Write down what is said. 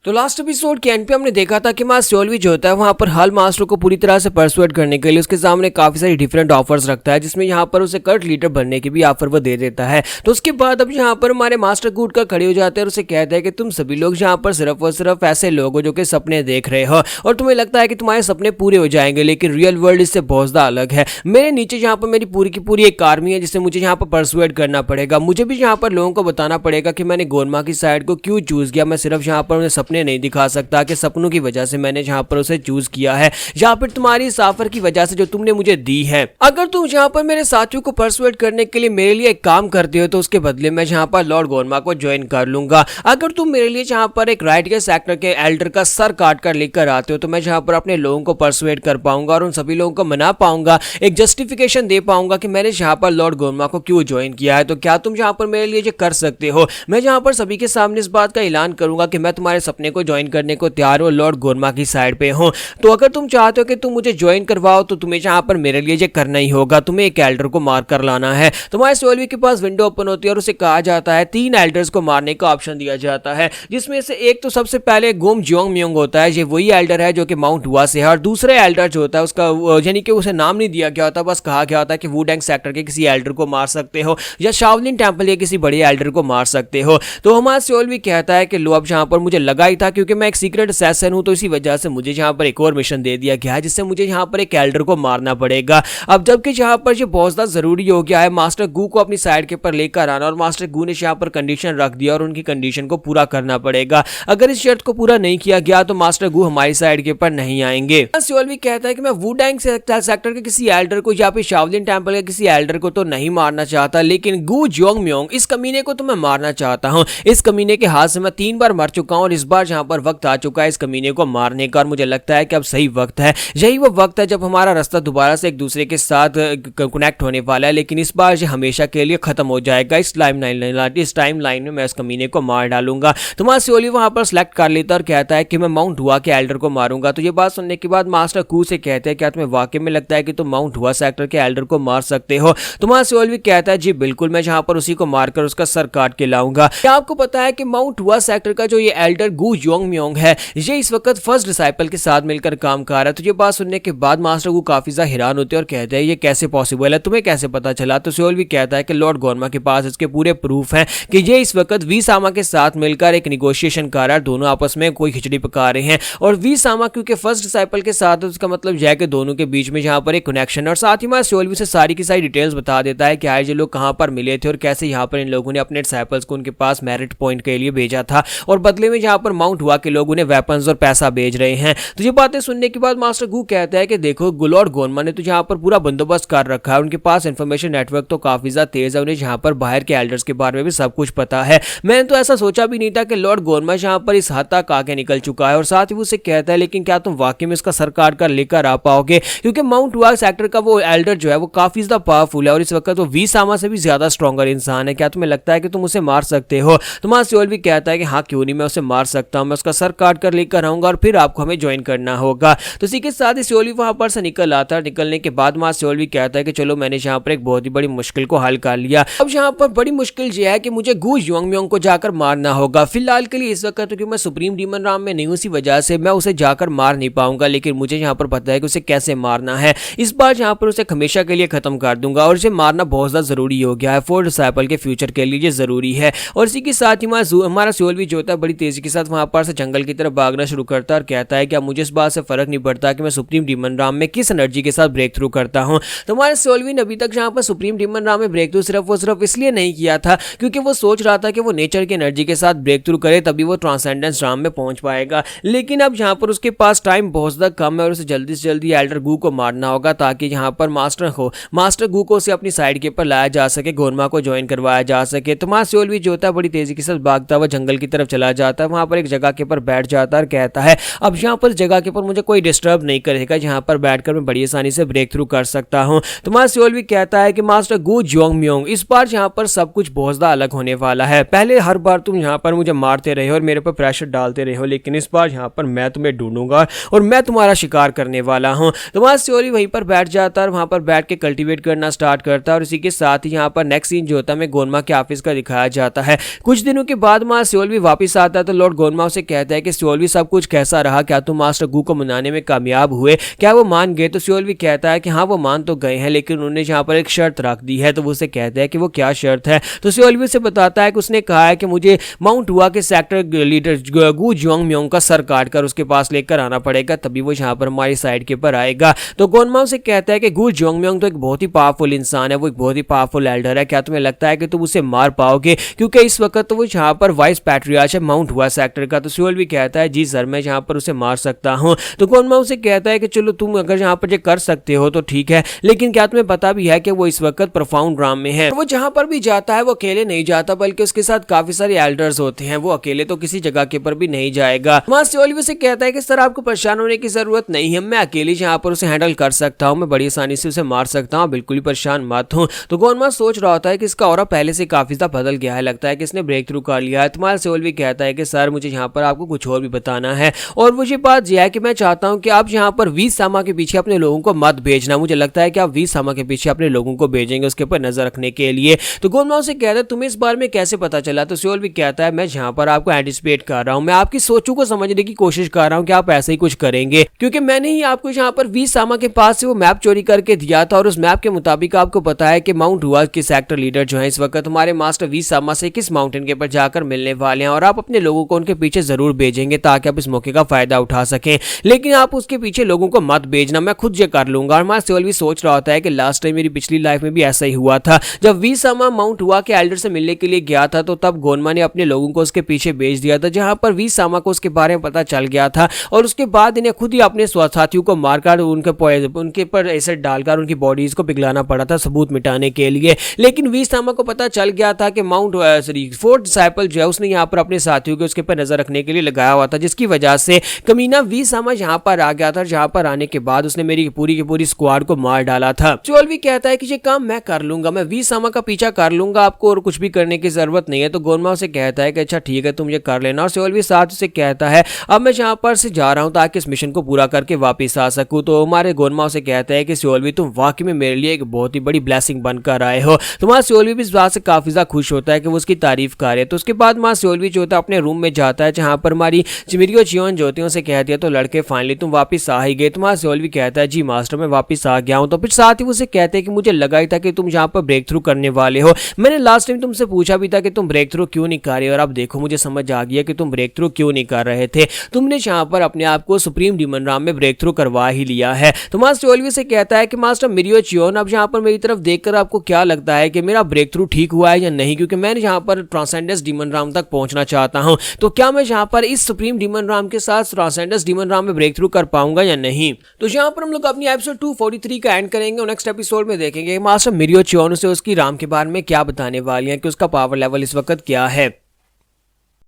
तो last episode के and पे हमने देखा था कि माँ सियोलवी जो होता है वहाँ पर हल मास्टर को पूरी तरह से परसुएट करने के लिए उसके सामने काफी सारी डिफरेंट ऑफर्स रखता है, जिसमें यहाँ पर उसे कल्ट लीडर बनने की भी ऑफर वो दे देता है। तो उसके बाद अब यहाँ पर हमारे मास्टर गुड का खड़े हो जाते हैं और उसे कहता है कि तुम सभी लोग यहाँ पर सिर्फ और सिर्फ ऐसे लोग हो जो कि सपने देख रहे हो और तुम्हें लगता है कि तुम्हारे सपने पूरे हो जाएंगे, लेकिन रियल वर्ल्ड इससे बहुत ज्यादा अलग है। मेरे नीचे यहाँ पर मेरी पूरी की पूरी एक आर्मी है जिसे मुझे यहाँ पर परसुएट करना पड़ेगा। मुझे भी यहाँ पर लोगों को बताना पड़ेगा कि मैंने गोरमा की साइड को क्यों चूज किया। मैं सिर्फ यहाँ पर उन्हें सपने नहीं दिखा सकता कि सपनों की वजह से मैंने जहाँ पर उसे चूज किया है, या फिर तुम्हारी इस ऑफर की वजह से जो तुमने मुझे दी है। अगर तुम यहाँ पर मेरे साथियों को परसुएट करने के लिए मेरे लिए एक काम करते हो तो उसके बदले मैं यहाँ पर लॉर्ड गोरमा को ज्वाइन कर लूंगा। अगर तुम मेरे लिए यहाँ पर एक राइट के सेक्टर के एल्डर का सर काट कर लेकर आते हो तो मैं यहाँ पर अपने लोगों को परसुएट कर पाऊंगा और उन सभी लोगों को मना पाऊंगा, एक जस्टिफिकेशन दे पाऊंगा कि मैंने यहाँ पर लॉर्ड गोरमा को क्यों ज्वाइन किया है। तो क्या तुम यहाँ पर मेरे लिए ये कर सकते हो? मैं यहाँ पर सभी के सामने इस बात का ऐलान करूंगा कि मैं तुम्हारे सपने को ज्वाइन करने को तैयार हूँ, लॉर्ड गोरमा की साइड पे हूँ। तो अगर तुम चाहते हो कि तुम मुझे ज्वाइन करवाओ तो तुम्हें यहाँ पर मेरे लिए ये करना ही होगा, तुम्हें एक एल्डर को मार कर लाना है। तुम्हारे सियोलवी के पास विंडो ओपन होती है और उसे कहा जाता है 3 एल्डर्स को मारने का ऑप्शन दिया जाता है, जिसमें से एक तो सबसे पहले गोम जियोंग म्योंग होता है। ये वही एल्डर है जो कि माउंट हुआ से है, और दूसरे एल्डर जो होता है उसका यानी कि उसे नाम नहीं दिया गया होता, बस कहा गया होता है कि वुडेंग सेक्टर के किसी एल्डर को मार सकते हो या शाओलिन टेंपल के किसी बड़े एल्डर को मार सकते हो। तो हमारा सियोलवी कहता है कि लो अब यहाँ पर मुझे लगा ही था क्योंकि मैं एक सीक्रेट असैसिन हूं तो इसी वजह से मुझे यहाँ पर एक और मिशन दे दिया गया है जिससे मुझे यहाँ पर एक एल्डर को मारना पड़ेगा। अब जबकि यहाँ पर ये बहुत ज्यादा जरूरी हो गया है मास्टर गू को अपनी साइड के पर लेकर आना, और मास्टर गू ने यहाँ पर कंडीशन रख दिया और उनकी कंडीशन को पूरा करना पड़ेगा। अगर इस शर्त को पूरा नहीं किया गया तो मास्टर गू हमारी साइड के पर नहीं आएंगे। सियोलवी कहता है कि मैं वुडेंग सेक्टर के किसी एल्डर को या फिर शाओलिन टेंपल के किसी एल्डर को तो नहीं मारना चाहता, लेकिन गू जियोंग म्योंग इस कमीने को तो मैं मारना चाहता हूँ। इस कमीने के हाथ से मैं 3 बार मर चुका हूँ और इस बार यहाँ पर वक्त आ चुका है इस कमीने को मारने का, और मुझे लगता है कि अब सही वक्त है। यही वो वक्त है जब हमारा रास्ता दोबारा से एक दूसरे के साथ कनेक्ट होने वाला है, लेकिन इस बार ये हमेशा के लिए खत्म हो जाएगा। इस टाइम लाइन में मैं इस कमीने को मार डालूंगा। तुम्हारा सियोलवी वहां पर सिलेक्ट कर लेता और कहता है कि मैं माउंट हुआ के एल्डर को मारूंगा। तो ये बात सुनने के बाद मास्टर कू से कहते हैं क्या तुम्हें वाकई में लगता है कि तुम माउंट हुआ सेक्टर के एल्डर को मार सकते हो? तुम्हारा सियोलवी कहता है जी बिल्कुल, मैं जहां पर उसी को मारकर उसका सर काट के लाऊंगा। क्या आपको पता है कि माउंट हुआ सेक्टर का जो ये एल्डर गू जियोंग म्योंग है ये इस वक्त फर्स्ट डिसाइपल के साथ मिलकर काम कर रहा है? तो ये बात सुनने के बाद मास्टर गू काफी ज्यादा हैरान होते हैं और कहते हैं ये कैसे पॉसिबल है, तुम्हें कैसे पता चला? तो सियोलवी कहता है कि लॉर्ड गोरमा के पास इसके पूरे प्रूफ हैं कि ये इस वक्त वीसामा के साथ मिलकर एक निगोशिएशन कर रहा है, दोनों आपस में कोई खिचड़ी पका रहे हैं। और वीसामा क्योंकि फर्स्ट डिसाइपल के साथ है उसका मतलब यह है कि दोनों के बीच में यहाँ पर एक कनेक्शन है। और साथ ही मैं सियोलवी से सारी की सारी डिटेल्स बता देता है कि आज ये लोग कहाँ पर मिले थे और कैसे यहाँ पर इन लोगों ने अपने डिसाइपल्स को उनके पास मेरिट पॉइंट के लिए भेजा था, और बदले में यहाँ पर माउंट हुआ के लोग उन्हें वेपन्स और पैसा भेज रहे हैं। तो ये बातें सुनने के बाद मास्टर गू कहता है कि देखो लॉर्ड गोरमा ने तो यहाँ पर पूरा बंदोबस्त कर रखा है, उनके पास इंफॉर्मेशन नेटवर्क तो काफी ज्यादा तेज है, उन्हें यहाँ पर बाहर के एल्डर्स के बारे में भी सब कुछ पता है। मैंने तो ऐसा सोचा भी नहीं था कि लॉर्ड गोरमा यहाँ पर इस हद तक आके निकल चुका है। और साथ ही वो उसे कहता है लेकिन क्या तुम वाकई में इसका सर काट कर लेकर आ पाओगे? क्योंकि माउंट हुआ सेक्टर का वो एल्डर जो है वो काफी ज्यादा पावरफुल है और इस वक्त वो वीसामा से भी ज्यादा स्ट्रॉन्गर इंसान है। क्या तुम्हें लगता है कि तुम उसे मार सकते हो? तुम्हारा सियोलवी कहता है कि हाँ क्यों नहीं, मैं उसे मार सकता हूँ, मैं उसका सर काट कर लेकर आऊंगा और फिर आपको हमें ज्वाइन करना होगा। तो इसी के साथ ही सियोलवी वहां पर से निकल आता है। निकलने के बाद मां सियोलवी कहता है कि चलो मैंने यहाँ पर एक बहुत ही बड़ी मुश्किल को हल कर लिया। अब यहाँ पर बड़ी मुश्किल यह है कि मुझे गू जियोंग म्योंग को जाकर मारना होगा। फिलहाल के लिए इस वक्त क्योंकि मैं सुप्रीम डीमन राम में नहीं हूं, इसी वजह से मैं उसे जाकर मार नहीं पाऊंगा, लेकिन मुझे यहाँ पर पता है कि उसे कैसे मारना है। इस बार यहाँ पर उसे हमेशा के लिए खत्म कर दूंगा और इसे मारना बहुत ज्यादा जरूरी हो गया है, 4 डिसाइपल के फ्यूचर के लिए ये जरूरी है। और इसी के साथ ही हमारा सियोलवी जो होता है बड़ी तेजी के साथ वहां पर से जंगल की तरफ भागना शुरू करता है और कहता है कि मुझे इस बात से फर्क नहीं पड़ता कि मैं सुप्रीम डीमन राम में किस एनर्जी के साथ ब्रेक थ्रू करता हूं। तो हमारे सियोलवी ने अभी तक यहाँ पर सुप्रीम डीमन राम में ब्रेक थ्रू सिर्फ इसलिए नहीं किया था क्योंकि वो सोच रहा था कि वो नेचर की एनर्जी के साथ ब्रेक थ्रू करे तभी वो ट्रांसेंडेंस राम में पहुंच पाएगा। लेकिन अब यहाँ पर उसके पास टाइम बहुत ज्यादा कम है और उसे जल्दी से जल्दी एल्डर गू को मारना होगा ताकि यहाँ पर मास्टर गू को उसे अपनी साइड के ऊपर लाया जा सके, गोरमा को ज्वाइन करवाया जा सके। तो मां सियोलवी जो होता है बड़ी तेजी के साथ भागता हुआ जंगल की तरफ चला जाता है, वहां पर एक जगह के ऊपर बैठ जाता है और कहता है अब यहाँ पर जगह के ऊपर मुझे कोई डिस्टर्ब नहीं करेगा, जहाँ पर बैठकर मैं बड़ी आसानी से ब्रेक थ्रू कर सकता हूँ। तो मां सियोलवी कहता है कि मास्टर गू जियोंग म्योंग इस बार यहाँ पर सब कुछ बहुत ज्यादा अलग होने वाला है। पहले हर बार तुम यहाँ पर मुझे मारते रहे हो और मेरे पर प्रेशर डालते रहे हो, लेकिन इस बार यहाँ पर मैं तुम्हें ढूंढूंगा और मैं तुम्हारा शिकार करने वाला हूँ। तो मां सियोलवी वहीं पर बैठ जाता है और वहां पर बैठ के कल्टीवेट करना स्टार्ट करता है। और इसी के साथ ही यहाँ पर नेक्स्ट सीन जो होता है गोरमा के ऑफिस का दिखाया जाता है। कुछ दिनों के बाद मां सियोलवी वापस आता है तो लॉर्ड गोनमा उसे कहता है कि सियोल भी सब कुछ कैसा रहा, क्या तुम मास्टर गू को मनाने में कामयाब हुए, क्या वो मान गए। तो सियोल भी कहता है कि हाँ वो मान तो गए हैं, लेकिन उन्होंने यहाँ पर एक शर्त रख दी है। तो वो उसे कहता है कि वो क्या शर्त है। तो सियोल भी उसे बताता है कि उसने कहा है कि मुझे माउंट हुआ के सेक्टर लीडर गू जियोंग म्योंग का सर काट कर उसके पास लेकर आना पड़ेगा, तभी वो यहाँ पर हमारी साइड के ऊपर आएगा। तो गोनमा उसे कहता है कि गू जियोंग म्योंग तो एक बहुत ही पावरफुल इंसान है, वो एक बहुत ही पावरफुल एल्डर है, क्या तुम्हें लगता है कि तुम उसे मार पाओगे, क्योंकि इस वक्त तो वो यहाँ पर वाइस पैट्रियार्च है माउंट हुआ सेक्टर का। तो सियोल भी कहता है जी सर, मैं यहाँ पर उसे मार सकता हूँ। तो गोनमा उसे कहता है कि चलो तुम अगर यहाँ पर ये कर सकते हो तो ठीक है, लेकिन क्या तुम्हें पता भी है कि वो इस वक्त प्रोफाउंड राम में है। वो जहाँ पर भी जाता है वो अकेले नहीं जाता, बल्कि उसके साथ काफी सारे एल्डर्स होते हैं, वो अकेले तो किसी जगह के पर भी नहीं जाएगा। वहां सियोल भी उसे कहता है कि सर आपको परेशान होने की जरूरत नहीं है, मैं अकेले यहाँ पर उसे हैंडल कर सकता हूँ, मैं बड़ी आसानी से उसे मार सकता हूँ, बिल्कुल ही परेशान मत हूँ। तो गोनमा सोच रहा होता है कि इसका ऑरा पहले से काफी ज्यादा बदल गया है, लगता है कि इसने ब्रेक थ्रू कर लिया है। तुम्हारा सियोल भी कहता है कि सर मुझे यहाँ पर आपको कुछ और भी बताना है, और मुझे बात यह है कि मैं चाहता हूँ कि आप यहाँ पर 20 सामा के पीछे अपने लोगों को मत भेजना, मुझे लगता है कि आप 20 सामा के पीछे अपने लोगों को भेजेंगे उसके ऊपर नजर रखने के लिए। तो गोनमा उसे कहता है तुम्हें इस बारे में कैसे पता चला। तो सियोल भी कहता है मैं यहाँ पर आपको एंटिसिपेट कर रहा हूँ, मैं आपकी सोचों को समझने की कोशिश कर रहा हूँ कि आप ऐसे ही कुछ करेंगे, क्योंकि मैंने ही आपको यहाँ पर 20 सामा के पास से वो मैप चोरी करके दिया था, और उस मैप के मुताबिक आपको पता है कि माउंट हुआ के सेक्टर लीडर जो है इस वक्त हमारे मास्टर 20 सामा से किस माउंटेन के ऊपर जाकर मिलने वाले हैं, और आप अपने लोगों को उनके पीछे जरूर भेजेंगे ताकि आप इस मौके का फायदा उठा सकें, लेकिन आप उसके पीछे लोगों को मत भेजना, मैं खुद ये कर लूंगा। और हमारा सियोल भी सोच रहा होता है कि लास्ट टाइम मेरी पिछली लाइफ में भी ऐसा ही हुआ था, जब 20 सामा माउंट हुआ के एल्डर से मिलने के लिए गया था, तो तब गोनमा ने अपने लोगों को उसके पीछे भेज दिया था, जहां पर 20 सामा को उसके बारे में पता चल गया था, और उसके बाद इन्हें खुद ही अपने साथियों को मारकर उनके पर एसिड डालकर उनकी बॉडीज को पिघलाना पड़ा था सबूत मिटाने के लिए। लेकिन 20 सामा को पता चल गया था कि माउंट फोर्थ डिसाइपल जो है उसने यहाँ पर अपने साथियों के उसके पर नजर रखने के लिए लगाया हुआ था, जिसकी वजह से कमीना 20 सामा यहाँ पर आ गया था। जहाँ पर आने के बाद उसने मेरी पूरी की पूरी स्क्वाड को मार डाला था। सियोल भी कहता है कि ये काम मैं कर लूंगा, मैं 20 सामा का पीछा कर लूंगा, आपको और कुछ भी करने की जरूरत नहीं है। तो गोनमा उसे कहता है कि अच्छा ठीक है तुम ये कर लेना, और सियोल भी साथ उसे कहता है अब मैं यहाँ पर से जा रहा हूँ ताकि इस मिशन को पूरा करके वापस आ सकूँ। तो हमारे गोनमा उसे कहता है कि सियोल भी तुम वाकई में मेरे लिए एक बहुत ही बड़ी ब्लेसिंग बनकर आए हो। तो वहाँ सियोल भी इस बात से काफी ज्यादा खुश होता है कि वो उसकी तारीफ करे। तो उसके बाद वहाँ सियोल भी जो होता है अपने रूम में जाता है, जहाँ पर हमारी चिमिरियो चियोन जो होती है उसे कहती है तो लड़के फाइनली तुम वापस आ ही गए। तो वहाँ सियोल भी कहता है जी मास्टर मैं वापस आ गया हूँ। तो फिर साथ ही उसे कहते हैं कि मुझे लगा ही था कि तुम यहाँ पर ब्रेक थ्रू करने वाले हो, मैंने लास्ट टाइम तुमसे पूछा भी था कि तुम ब्रेक थ्रू क्यों नहीं कर रहे, और अब देखो मुझे समझ आ गया कि तुम ब्रेक थ्रू क्यों नहीं कर रहे थे, तुमने यहाँ पर अपने आप को सुप्रीम डीमन राम में ब्रेक थ्रू करवा ही लिया है। तो मास्टर सियोल से कहता है कि मास्टर मिरियो चियोन अब यहाँ पर मेरी तरफ देखकर आपको क्या लगता है कि मेरा ब्रेक थ्रू ठीक हुआ है या नहीं, क्योंकि मैं यहाँ पर ट्रांसेंडेंस डीमन राम तक पहुंचना चाहता हूँ, तो क्या मैं यहाँ पर इस सुप्रीम डीमन राम के साथ ट्रांसेंडेंस डीमन राम में ब्रेक थ्रू कर पाऊंगा या नहीं। तो यहाँ पर हम लोग अपनी एपिसोड 243 का एंड करेंगे, और नेक्स्ट एपिसोड में देखेंगे मास्टर मिरियो चियोन से उसकी राम के बारे में क्या बताने वाली है कि उसका पावर लेवल इस वक्त क्या है।